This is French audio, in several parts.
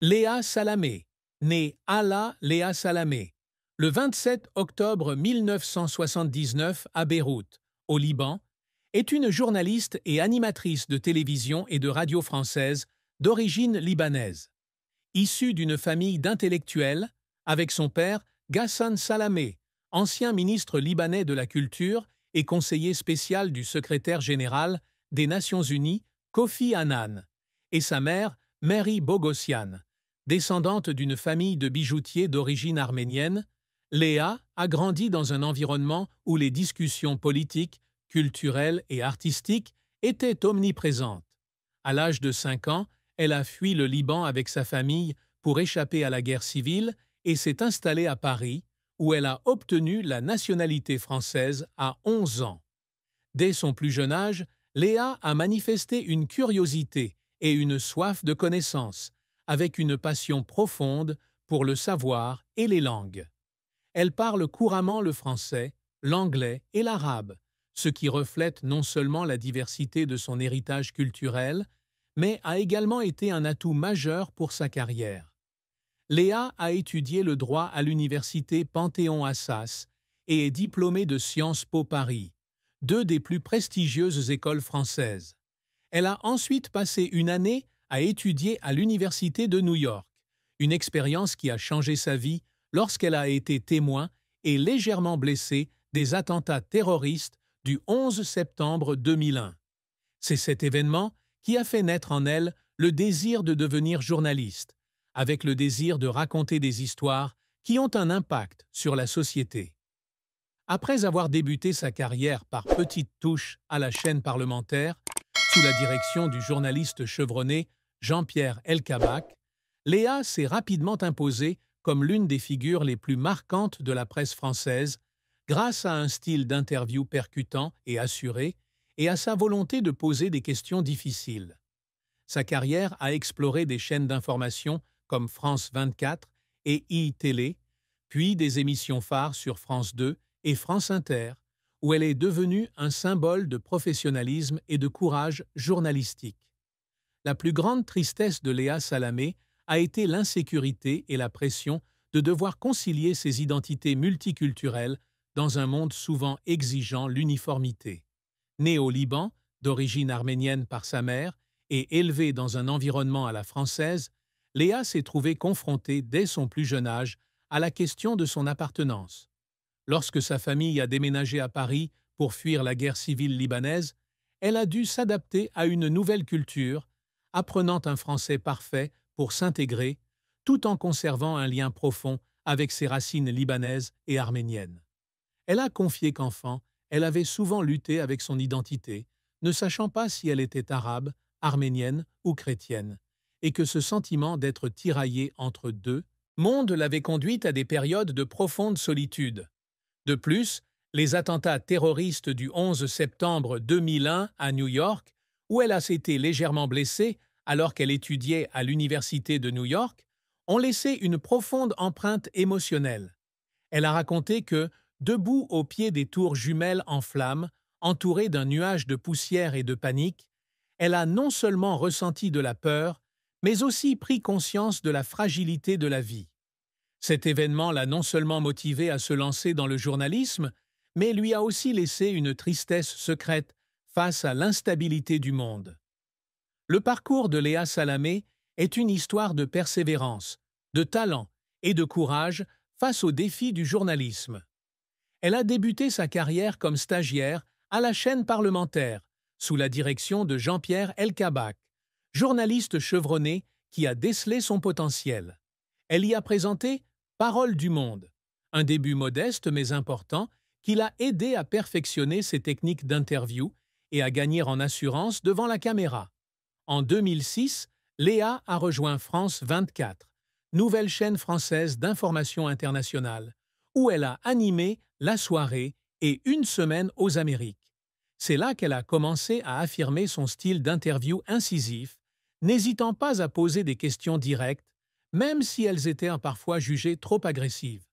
Léa Salamé, née Hala Léa Salamé, le 27 octobre 1979 à Beyrouth, au Liban, est une journaliste et animatrice de télévision et de radio française d'origine libanaise. Issue d'une famille d'intellectuels, avec son père Ghassan Salamé, ancien ministre libanais de la Culture et conseiller spécial du secrétaire général des Nations Unies, Kofi Annan, et sa mère, Mary Bogossian. Descendante d'une famille de bijoutiers d'origine arménienne, Léa a grandi dans un environnement où les discussions politiques, culturelles et artistiques étaient omniprésentes. À l'âge de 5 ans, elle a fui le Liban avec sa famille pour échapper à la guerre civile et s'est installée à Paris, où elle a obtenu la nationalité française à 11 ans. Dès son plus jeune âge, Léa a manifesté une curiosité et une soif de connaissance, avec une passion profonde pour le savoir et les langues. Elle parle couramment le français, l'anglais et l'arabe, ce qui reflète non seulement la diversité de son héritage culturel, mais a également été un atout majeur pour sa carrière. Léa a étudié le droit à l'université Panthéon-Assas et est diplômée de Sciences Po Paris, deux des plus prestigieuses écoles françaises. Elle a ensuite passé une année à étudier à l'Université de New York, une expérience qui a changé sa vie lorsqu'elle a été témoin et légèrement blessée des attentats terroristes du 11 septembre 2001. C'est cet événement qui a fait naître en elle le désir de devenir journaliste, avec le désir de raconter des histoires qui ont un impact sur la société. Après avoir débuté sa carrière par petites touches à la chaîne parlementaire, sous la direction du journaliste chevronné Jean-Pierre Elkabbach, Léa s'est rapidement imposée comme l'une des figures les plus marquantes de la presse française, grâce à un style d'interview percutant et assuré, et à sa volonté de poser des questions difficiles. Sa carrière a exploré des chaînes d'information comme France 24 et iTélé, puis des émissions phares sur France 2 et France Inter, où elle est devenue un symbole de professionnalisme et de courage journalistique. La plus grande tristesse de Léa Salamé a été l'insécurité et la pression de devoir concilier ses identités multiculturelles dans un monde souvent exigeant l'uniformité. Née au Liban, d'origine arménienne par sa mère, et élevée dans un environnement à la française, Léa s'est trouvée confrontée dès son plus jeune âge à la question de son appartenance. Lorsque sa famille a déménagé à Paris pour fuir la guerre civile libanaise, elle a dû s'adapter à une nouvelle culture, apprenant un français parfait pour s'intégrer, tout en conservant un lien profond avec ses racines libanaises et arméniennes. Elle a confié qu'enfant, elle avait souvent lutté avec son identité, ne sachant pas si elle était arabe, arménienne ou chrétienne, et que ce sentiment d'être tiraillée entre deux mondes l'avait conduite à des périodes de profonde solitude. De plus, les attentats terroristes du 11 septembre 2001 à New York, où elle a été légèrement blessée alors qu'elle étudiait à l'Université de New York, ont laissé une profonde empreinte émotionnelle. Elle a raconté que, debout au pied des tours jumelles en flammes, entourée d'un nuage de poussière et de panique, elle a non seulement ressenti de la peur, mais aussi pris conscience de la fragilité de la vie. Cet événement l'a non seulement motivée à se lancer dans le journalisme, mais lui a aussi laissé une tristesse secrète face à l'instabilité du monde. Le parcours de Léa Salamé est une histoire de persévérance, de talent et de courage face aux défis du journalisme. Elle a débuté sa carrière comme stagiaire à la chaîne parlementaire, sous la direction de Jean-Pierre Elkabbach, journaliste chevronné qui a décelé son potentiel. Elle y a présenté Parole du Monde, un début modeste mais important qui l'a aidé à perfectionner ses techniques d'interview et à gagner en assurance devant la caméra. En 2006, Léa a rejoint France 24, nouvelle chaîne française d'information internationale, où elle a animé La Soirée et Une semaine aux Amériques. C'est là qu'elle a commencé à affirmer son style d'interview incisif, n'hésitant pas à poser des questions directes, même si elles étaient parfois jugées trop agressives.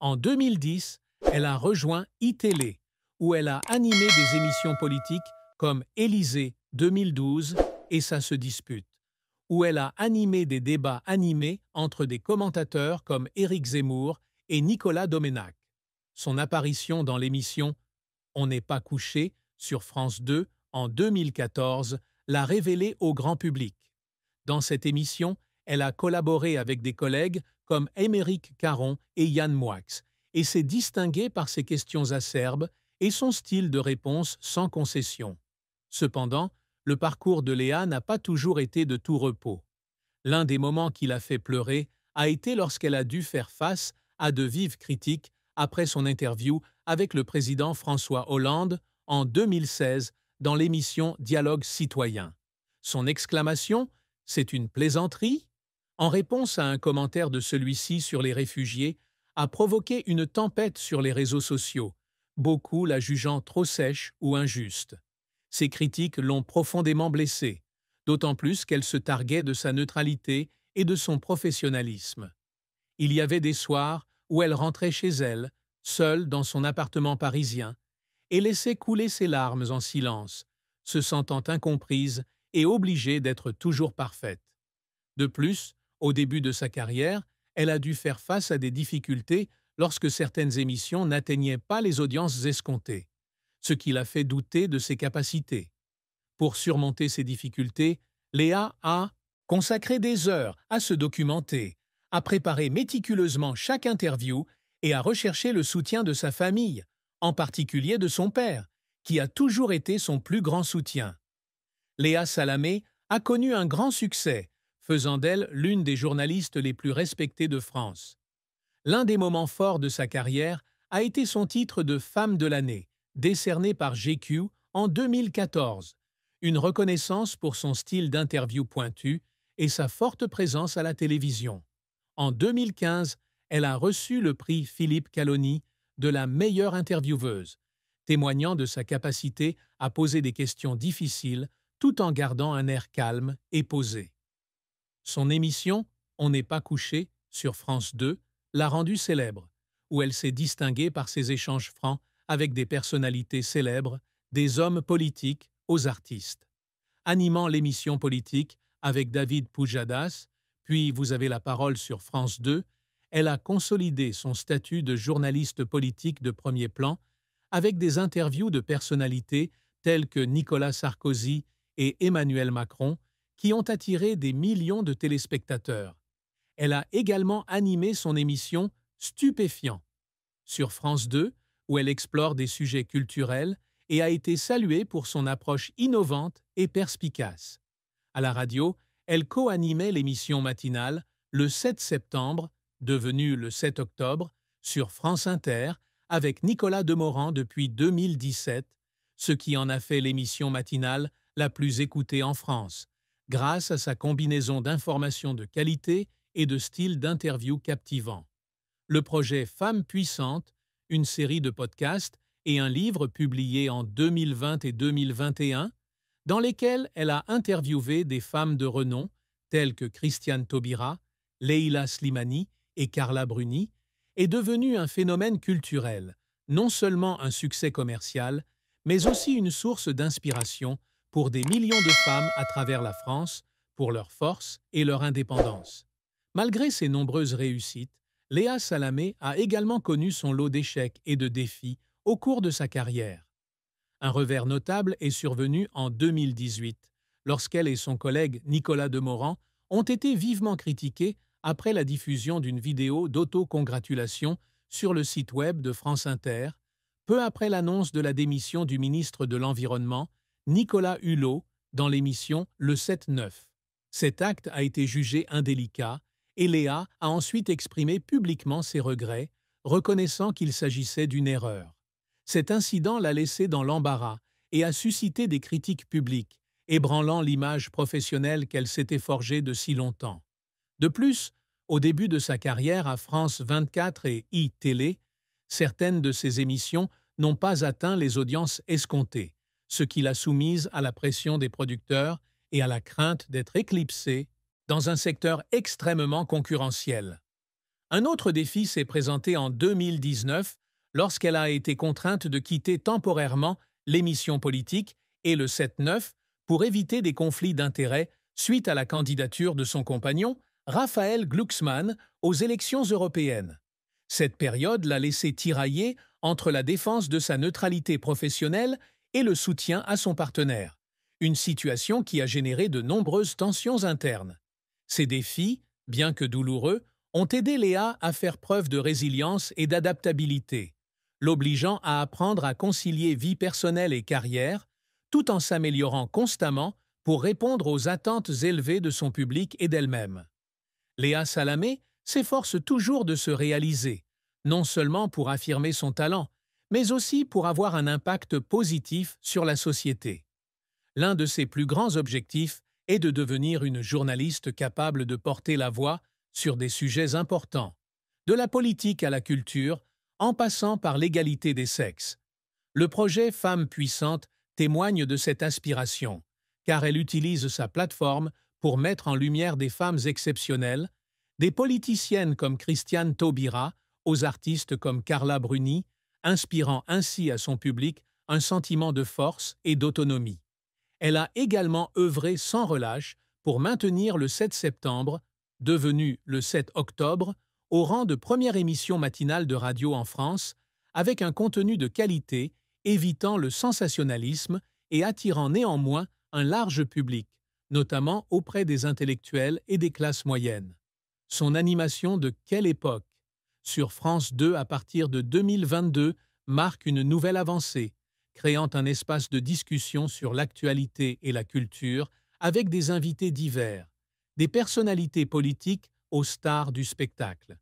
En 2010, elle a rejoint iTélé, où elle a animé des émissions politiques comme Élysée 2012 et Ça se dispute, où elle a animé des débats animés entre des commentateurs comme Éric Zemmour et Nicolas Domenach. Son apparition dans l'émission On n'est pas couché sur France 2 en 2014 l'a révélée au grand public. Dans cette émission, elle a collaboré avec des collègues comme Aymeric Caron et Yann Moix et s'est distinguée par ses questions acerbes et son style de réponse sans concession. Cependant, le parcours de Léa n'a pas toujours été de tout repos. L'un des moments qui l'a fait pleurer a été lorsqu'elle a dû faire face à de vives critiques après son interview avec le président François Hollande en 2016 dans l'émission Dialogue citoyen. Son exclamation « C'est une plaisanterie ?» en réponse à un commentaire de celui-ci sur les réfugiés a provoqué une tempête sur les réseaux sociaux, beaucoup la jugeant trop sèche ou injuste. Ces critiques l'ont profondément blessée, d'autant plus qu'elle se targuait de sa neutralité et de son professionnalisme. Il y avait des soirs où elle rentrait chez elle, seule dans son appartement parisien, et laissait couler ses larmes en silence, se sentant incomprise et obligée d'être toujours parfaite. De plus, au début de sa carrière, elle a dû faire face à des difficultés lorsque certaines émissions n'atteignaient pas les audiences escomptées, ce qui l'a fait douter de ses capacités. Pour surmonter ces difficultés, Léa a consacré des heures à se documenter, à préparer méticuleusement chaque interview et à rechercher le soutien de sa famille, en particulier de son père, qui a toujours été son plus grand soutien. Léa Salamé a connu un grand succès, faisant d'elle l'une des journalistes les plus respectées de France. L'un des moments forts de sa carrière a été son titre de Femme de l'année, décerné par GQ en 2014, une reconnaissance pour son style d'interview pointu et sa forte présence à la télévision. En 2015, elle a reçu le prix Philippe Caloni de la meilleure intervieweuse, témoignant de sa capacité à poser des questions difficiles tout en gardant un air calme et posé. Son émission « On n'est pas couché » sur France 2 l'a rendue célèbre, où elle s'est distinguée par ses échanges francs avec des personnalités célèbres, des hommes politiques aux artistes. Animant l'émission politique avec David Pujadas, puis Vous avez la parole sur France 2, elle a consolidé son statut de journaliste politique de premier plan avec des interviews de personnalités telles que Nicolas Sarkozy et Emmanuel Macron, qui ont attiré des millions de téléspectateurs. Elle a également animé son émission Stupéfiant sur France 2, où elle explore des sujets culturels et a été saluée pour son approche innovante et perspicace. À la radio, elle co-animait l'émission matinale le 7 septembre, devenue le 7 octobre, sur France Inter, avec Nicolas Demorand depuis 2017, ce qui en a fait l'émission matinale la plus écoutée en France, grâce à sa combinaison d'informations de qualité et de style d'interview captivant. Le projet Femmes puissantes, une série de podcasts et un livre publié en 2020 et 2021, dans lesquels elle a interviewé des femmes de renom telles que Christiane Taubira, Leila Slimani et Carla Bruni, est devenu un phénomène culturel, non seulement un succès commercial, mais aussi une source d'inspiration pour des millions de femmes à travers la France, pour leur force et leur indépendance. Malgré ses nombreuses réussites, Léa Salamé a également connu son lot d'échecs et de défis au cours de sa carrière. Un revers notable est survenu en 2018, lorsqu'elle et son collègue Nicolas Demorand ont été vivement critiqués après la diffusion d'une vidéo d'autocongratulation sur le site web de France Inter, peu après l'annonce de la démission du ministre de l'Environnement, Nicolas Hulot, dans l'émission Le 7-9. Cet acte a été jugé indélicat et Léa a ensuite exprimé publiquement ses regrets, reconnaissant qu'il s'agissait d'une erreur. Cet incident l'a laissée dans l'embarras et a suscité des critiques publiques, ébranlant l'image professionnelle qu'elle s'était forgée de si longtemps. De plus, au début de sa carrière à France 24 et iTélé, certaines de ses émissions n'ont pas atteint les audiences escomptées, ce qui l'a soumise à la pression des producteurs et à la crainte d'être éclipsée dans un secteur extrêmement concurrentiel. Un autre défi s'est présenté en 2019 lorsqu'elle a été contrainte de quitter temporairement l'émission politique et le 7-9 pour éviter des conflits d'intérêts suite à la candidature de son compagnon, Raphaël Glucksmann, aux élections européennes. Cette période l'a laissé tirailler entre la défense de sa neutralité professionnelle et le soutien à son partenaire, une situation qui a généré de nombreuses tensions internes. Ces défis, bien que douloureux, ont aidé Léa à faire preuve de résilience et d'adaptabilité, l'obligeant à apprendre à concilier vie personnelle et carrière, tout en s'améliorant constamment pour répondre aux attentes élevées de son public et d'elle-même. Léa Salamé s'efforce toujours de se réaliser, non seulement pour affirmer son talent, mais aussi pour avoir un impact positif sur la société. L'un de ses plus grands objectifs est de devenir une journaliste capable de porter la voix sur des sujets importants, de la politique à la culture, en passant par l'égalité des sexes. Le projet Femmes puissantes témoigne de cette aspiration, car elle utilise sa plateforme pour mettre en lumière des femmes exceptionnelles, des politiciennes comme Christiane Taubira, aux artistes comme Carla Bruni, inspirant ainsi à son public un sentiment de force et d'autonomie. Elle a également œuvré sans relâche pour maintenir le 7 septembre, devenu le 7 octobre, au rang de première émission matinale de radio en France, avec un contenu de qualité, évitant le sensationnalisme et attirant néanmoins un large public, notamment auprès des intellectuels et des classes moyennes. Son animation de Quelle époque sur France 2 à partir de 2022 marque une nouvelle avancée, créant un espace de discussion sur l'actualité et la culture avec des invités divers, des personnalités politiques aux stars du spectacle.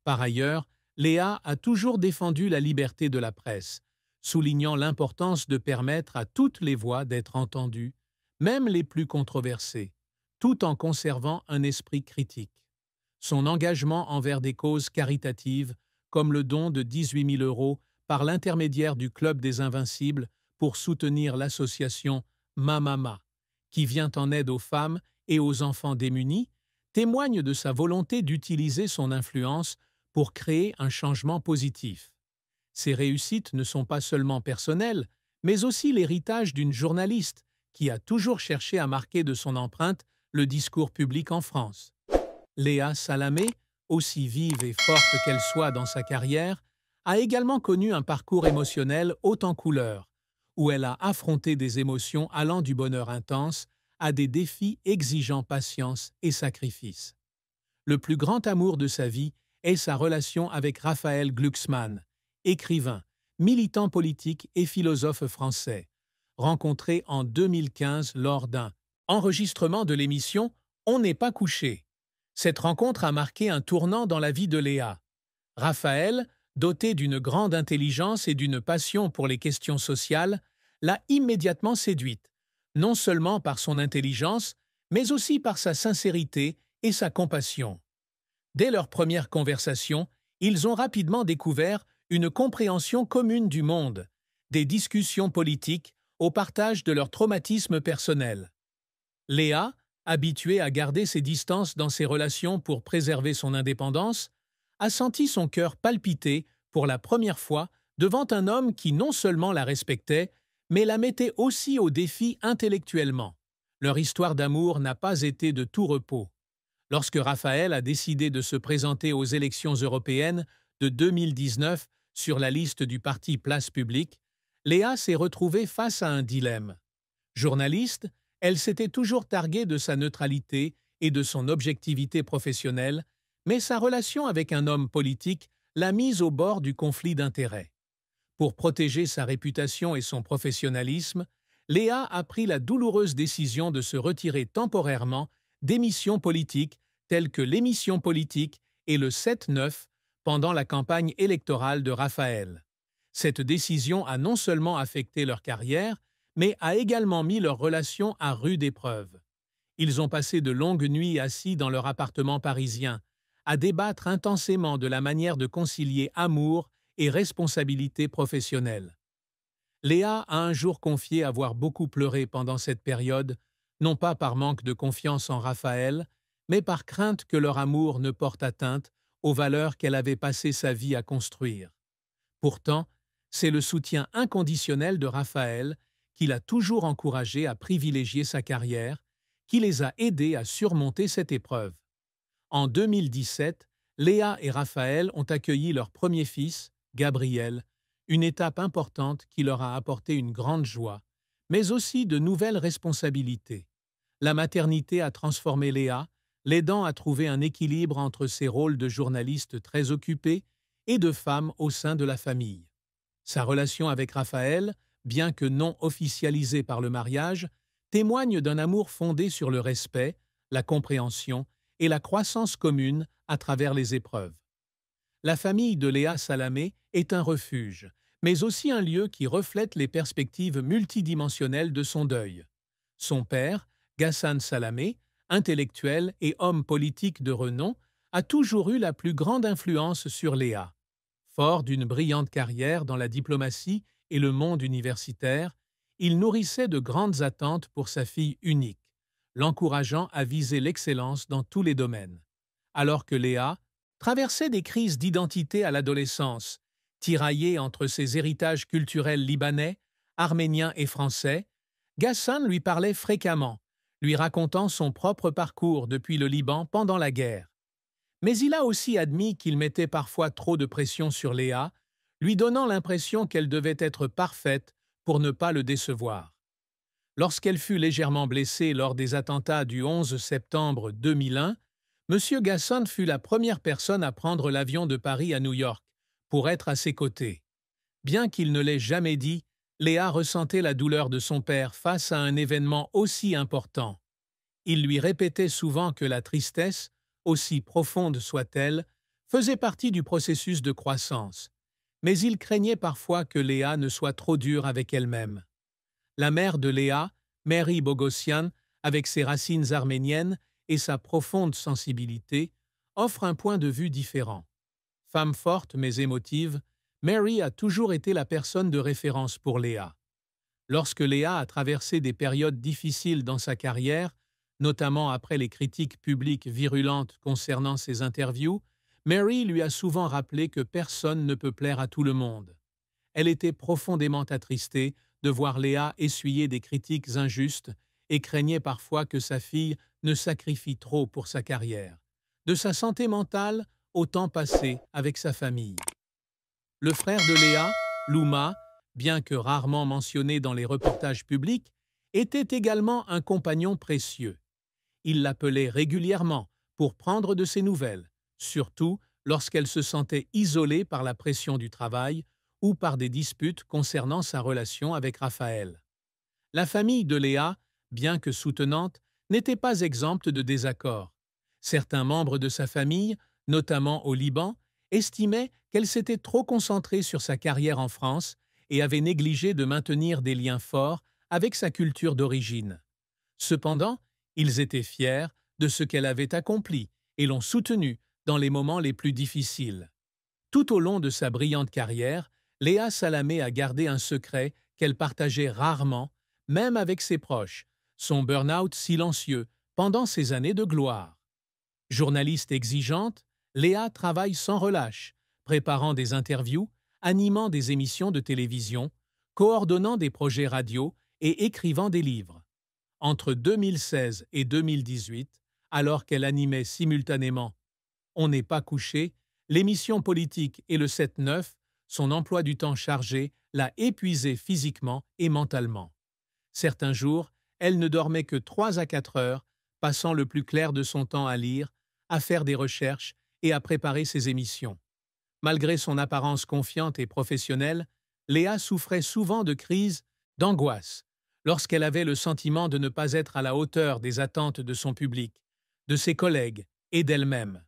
Par ailleurs, Léa a toujours défendu la liberté de la presse, soulignant l'importance de permettre à toutes les voix d'être entendues, même les plus controversées, tout en conservant un esprit critique. Son engagement envers des causes caritatives, comme le don de 18 000 € par l'intermédiaire du Club des Invincibles pour soutenir l'association Mamama, qui vient en aide aux femmes et aux enfants démunis, témoigne de sa volonté d'utiliser son influence pour créer un changement positif. Ses réussites ne sont pas seulement personnelles, mais aussi l'héritage d'une journaliste qui a toujours cherché à marquer de son empreinte le discours public en France. Léa Salamé, aussi vive et forte qu'elle soit dans sa carrière, a également connu un parcours émotionnel haut en couleurs, où elle a affronté des émotions allant du bonheur intense à des défis exigeant patience et sacrifice. Le plus grand amour de sa vie est sa relation avec Raphaël Glucksmann, écrivain, militant politique et philosophe français, rencontré en 2015 lors d'un enregistrement de l'émission On n'est pas couché. Cette rencontre a marqué un tournant dans la vie de Léa. Raphaël, doté d'une grande intelligence et d'une passion pour les questions sociales, l'a immédiatement séduite, non seulement par son intelligence, mais aussi par sa sincérité et sa compassion. Dès leur première conversation, ils ont rapidement découvert une compréhension commune du monde, des discussions politiques au partage de leur traumatisme personnel. Léa, habituée à garder ses distances dans ses relations pour préserver son indépendance, a senti son cœur palpiter pour la première fois devant un homme qui non seulement la respectait, mais la mettait aussi au défi intellectuellement. Leur histoire d'amour n'a pas été de tout repos. Lorsque Raphaël a décidé de se présenter aux élections européennes de 2019 sur la liste du parti Place Publique, Léa s'est retrouvée face à un dilemme. Journaliste, elle s'était toujours targuée de sa neutralité et de son objectivité professionnelle, mais sa relation avec un homme politique l'a mise au bord du conflit d'intérêts. Pour protéger sa réputation et son professionnalisme, Léa a pris la douloureuse décision de se retirer temporairement d'émissions politiques telles que l'émission politique et le 7-9 pendant la campagne électorale de Raphaël. Cette décision a non seulement affecté leur carrière, mais a également mis leur relation à rude épreuve. Ils ont passé de longues nuits assis dans leur appartement parisien, à débattre intensément de la manière de concilier amour et responsabilité professionnelle. Léa a un jour confié avoir beaucoup pleuré pendant cette période, non pas par manque de confiance en Raphaël, mais par crainte que leur amour ne porte atteinte aux valeurs qu'elle avait passé sa vie à construire. Pourtant, c'est le soutien inconditionnel de Raphaël qui l'a toujours encouragée à privilégier sa carrière, qui les a aidés à surmonter cette épreuve. En 2017, Léa et Raphaël ont accueilli leur premier fils, Gabriel, une étape importante qui leur a apporté une grande joie, mais aussi de nouvelles responsabilités. La maternité a transformé Léa, l'aidant à trouver un équilibre entre ses rôles de journaliste très occupée et de femme au sein de la famille. Sa relation avec Raphaël, bien que non officialisée par le mariage, témoigne d'un amour fondé sur le respect, la compréhension et la croissance commune à travers les épreuves. La famille de Léa Salamé est un refuge, mais aussi un lieu qui reflète les perspectives multidimensionnelles de son deuil. Son père, Ghassan Salamé, intellectuel et homme politique de renom, a toujours eu la plus grande influence sur Léa. Fort d'une brillante carrière dans la diplomatie et le monde universitaire, il nourrissait de grandes attentes pour sa fille unique, l'encourageant à viser l'excellence dans tous les domaines. Alors que Léa traversait des crises d'identité à l'adolescence, tiraillée entre ses héritages culturels libanais, arméniens et français, Ghassan lui parlait fréquemment, lui racontant son propre parcours depuis le Liban pendant la guerre. Mais il a aussi admis qu'il mettait parfois trop de pression sur Léa, lui donnant l'impression qu'elle devait être parfaite pour ne pas le décevoir. Lorsqu'elle fut légèrement blessée lors des attentats du 11 septembre 2001, M. Ghassan fut la première personne à prendre l'avion de Paris à New York pour être à ses côtés. Bien qu'il ne l'ait jamais dit, Léa ressentait la douleur de son père face à un événement aussi important. Il lui répétait souvent que la tristesse, aussi profonde soit-elle, faisait partie du processus de croissance, mais il craignait parfois que Léa ne soit trop dure avec elle-même. La mère de Léa, Mary Bogossian, avec ses racines arméniennes et sa profonde sensibilité, offre un point de vue différent. Femme forte mais émotive, Mary a toujours été la personne de référence pour Léa. Lorsque Léa a traversé des périodes difficiles dans sa carrière, notamment après les critiques publiques virulentes concernant ses interviews, Mary lui a souvent rappelé que personne ne peut plaire à tout le monde. Elle était profondément attristée de voir Léa essuyer des critiques injustes et craignait parfois que sa fille ne sacrifie trop pour sa carrière, de sa santé mentale au temps passé avec sa famille. Le frère de Léa, Louma, bien que rarement mentionné dans les reportages publics, était également un compagnon précieux. Il l'appelait régulièrement pour prendre de ses nouvelles, surtout lorsqu'elle se sentait isolée par la pression du travail ou par des disputes concernant sa relation avec Raphaël. La famille de Léa, bien que soutenante, n'était pas exempte de désaccords. Certains membres de sa famille, notamment au Liban, estimaient qu'elle s'était trop concentrée sur sa carrière en France et avait négligé de maintenir des liens forts avec sa culture d'origine. Cependant, ils étaient fiers de ce qu'elle avait accompli et l'ont soutenue dans les moments les plus difficiles. Tout au long de sa brillante carrière, Léa Salamé a gardé un secret qu'elle partageait rarement, même avec ses proches, son burn-out silencieux pendant ses années de gloire. Journaliste exigeante, Léa travaille sans relâche, préparant des interviews, animant des émissions de télévision, coordonnant des projets radio et écrivant des livres. Entre 2016 et 2018, alors qu'elle animait simultanément On n'est pas couché, l'émission politique et le 7-9, son emploi du temps chargé l'a épuisée physiquement et mentalement. Certains jours, elle ne dormait que 3 à 4 heures, passant le plus clair de son temps à lire, à faire des recherches et à préparer ses émissions. Malgré son apparence confiante et professionnelle, Léa souffrait souvent de crises d'angoisse lorsqu'elle avait le sentiment de ne pas être à la hauteur des attentes de son public, de ses collègues et d'elle-même.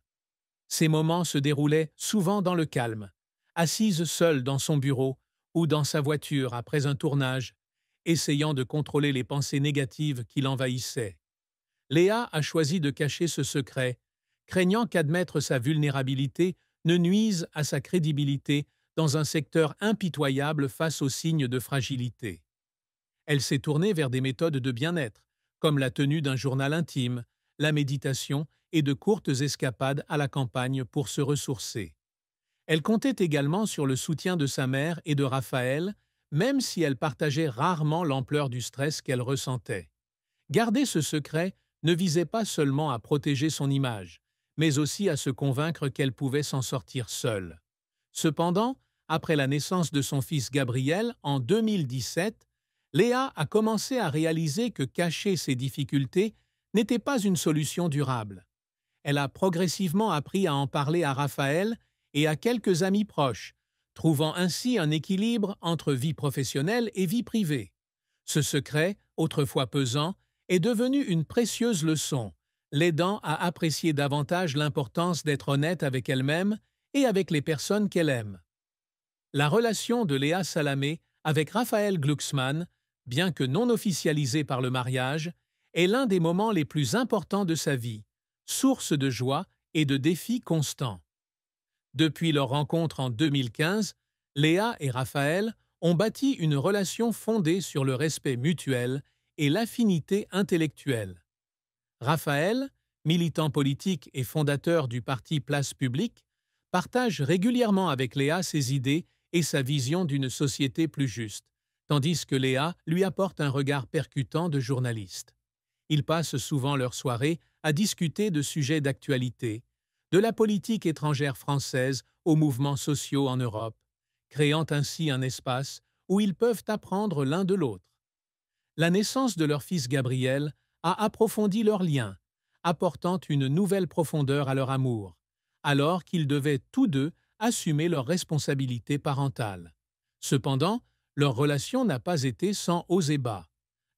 Ces moments se déroulaient souvent dans le calme, assise seule dans son bureau ou dans sa voiture après un tournage, essayant de contrôler les pensées négatives qui l'envahissaient. Léa a choisi de cacher ce secret, craignant qu'admettre sa vulnérabilité ne nuise à sa crédibilité dans un secteur impitoyable face aux signes de fragilité. Elle s'est tournée vers des méthodes de bien-être, comme la tenue d'un journal intime, la méditation et de courtes escapades à la campagne pour se ressourcer. Elle comptait également sur le soutien de sa mère et de Raphaël, même si elle partageait rarement l'ampleur du stress qu'elle ressentait. Garder ce secret ne visait pas seulement à protéger son image, mais aussi à se convaincre qu'elle pouvait s'en sortir seule. Cependant, après la naissance de son fils Gabriel en 2017, Léa a commencé à réaliser que cacher ses difficultés n'était pas une solution durable. Elle a progressivement appris à en parler à Raphaël et à quelques amis proches, trouvant ainsi un équilibre entre vie professionnelle et vie privée. Ce secret, autrefois pesant, est devenu une précieuse leçon, l'aidant à apprécier davantage l'importance d'être honnête avec elle-même et avec les personnes qu'elle aime. La relation de Léa Salamé avec Raphaël Glucksmann, bien que non officialisée par le mariage, est l'un des moments les plus importants de sa vie, source de joie et de défis constants. Depuis leur rencontre en 2015, Léa et Raphaël ont bâti une relation fondée sur le respect mutuel et l'affinité intellectuelle. Raphaël, militant politique et fondateur du parti Place Publique, partage régulièrement avec Léa ses idées et sa vision d'une société plus juste, tandis que Léa lui apporte un regard percutant de journaliste. Ils passent souvent leurs soirées à discuter de sujets d'actualité, de la politique étrangère française aux mouvements sociaux en Europe, créant ainsi un espace où ils peuvent apprendre l'un de l'autre. La naissance de leur fils Gabriel a approfondi leur lien, apportant une nouvelle profondeur à leur amour, alors qu'ils devaient tous deux assumer leurs responsabilités parentales. Cependant, leur relation n'a pas été sans hauts et bas.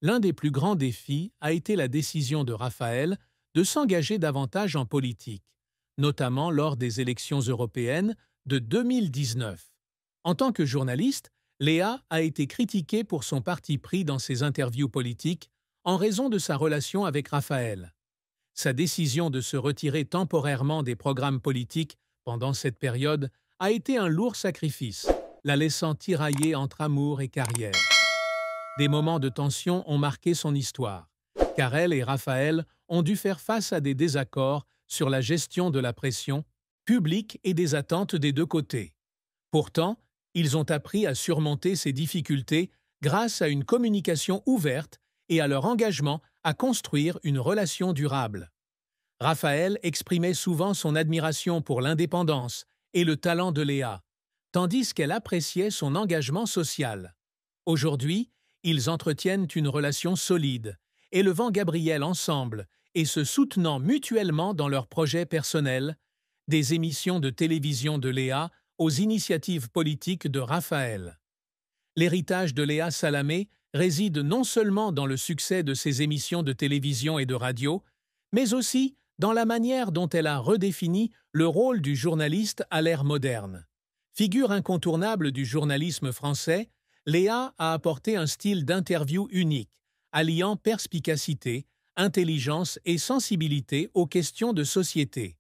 L'un des plus grands défis a été la décision de Raphaël de s'engager davantage en politique, notamment lors des élections européennes de 2019. En tant que journaliste, Léa a été critiquée pour son parti pris dans ses interviews politiques en raison de sa relation avec Raphaël. Sa décision de se retirer temporairement des programmes politiques pendant cette période a été un lourd sacrifice, la laissant tirailler entre amour et carrière. Des moments de tension ont marqué son histoire, car elle et Raphaël ont dû faire face à des désaccords sur la gestion de la pression publique et des attentes des deux côtés. Pourtant, ils ont appris à surmonter ces difficultés grâce à une communication ouverte et à leur engagement à construire une relation durable. Raphaël exprimait souvent son admiration pour l'indépendance et le talent de Léa, tandis qu'elle appréciait son engagement social. Aujourd'hui, ils entretiennent une relation solide, élevant Gabriel ensemble et se soutenant mutuellement dans leurs projets personnels, des émissions de télévision de Léa aux initiatives politiques de Raphaël. L'héritage de Léa Salamé réside non seulement dans le succès de ses émissions de télévision et de radio, mais aussi dans la manière dont elle a redéfini le rôle du journaliste à l'ère moderne. Figure incontournable du journalisme français, Léa a apporté un style d'interview unique, alliant perspicacité, intelligence et sensibilité aux questions de société.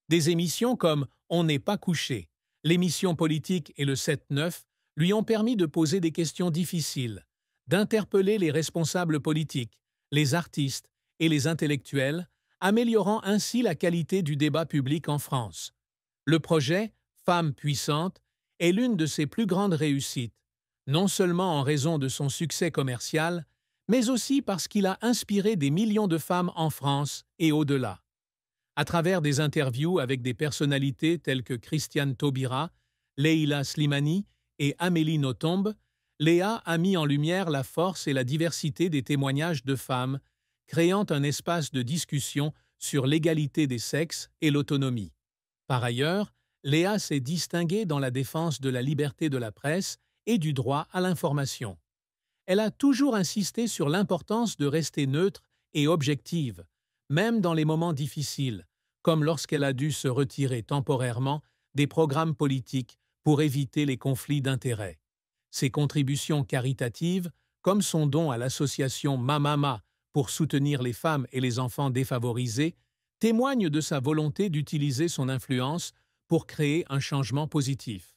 Des émissions comme On n'est pas couché, l'émission politique et le 7-9 lui ont permis de poser des questions difficiles, d'interpeller les responsables politiques, les artistes et les intellectuels, améliorant ainsi la qualité du débat public en France. Le projet Femmes puissantes est l'une de ses plus grandes réussites, non seulement en raison de son succès commercial, mais aussi parce qu'il a inspiré des millions de femmes en France et au-delà. À travers des interviews avec des personnalités telles que Christiane Taubira, Leila Slimani et Amélie Nothomb, Léa a mis en lumière la force et la diversité des témoignages de femmes, créant un espace de discussion sur l'égalité des sexes et l'autonomie. Par ailleurs, Léa s'est distinguée dans la défense de la liberté de la presse et du droit à l'information. Elle a toujours insisté sur l'importance de rester neutre et objective, même dans les moments difficiles, comme lorsqu'elle a dû se retirer temporairement des programmes politiques pour éviter les conflits d'intérêts. Ses contributions caritatives, comme son don à l'association Mamama pour soutenir les femmes et les enfants défavorisés, témoignent de sa volonté d'utiliser son influence pour créer un changement positif.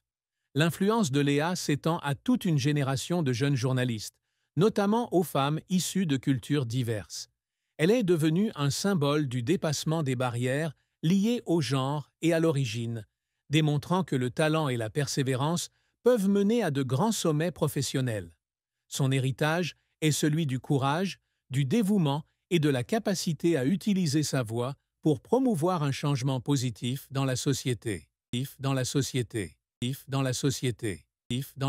L'influence de Léa s'étend à toute une génération de jeunes journalistes, notamment aux femmes issues de cultures diverses. Elle est devenue un symbole du dépassement des barrières liées au genre et à l'origine, démontrant que le talent et la persévérance peuvent mener à de grands sommets professionnels. Son héritage est celui du courage, du dévouement et de la capacité à utiliser sa voix pour promouvoir un changement positif dans la société. Dans la société. Dans la société. Dans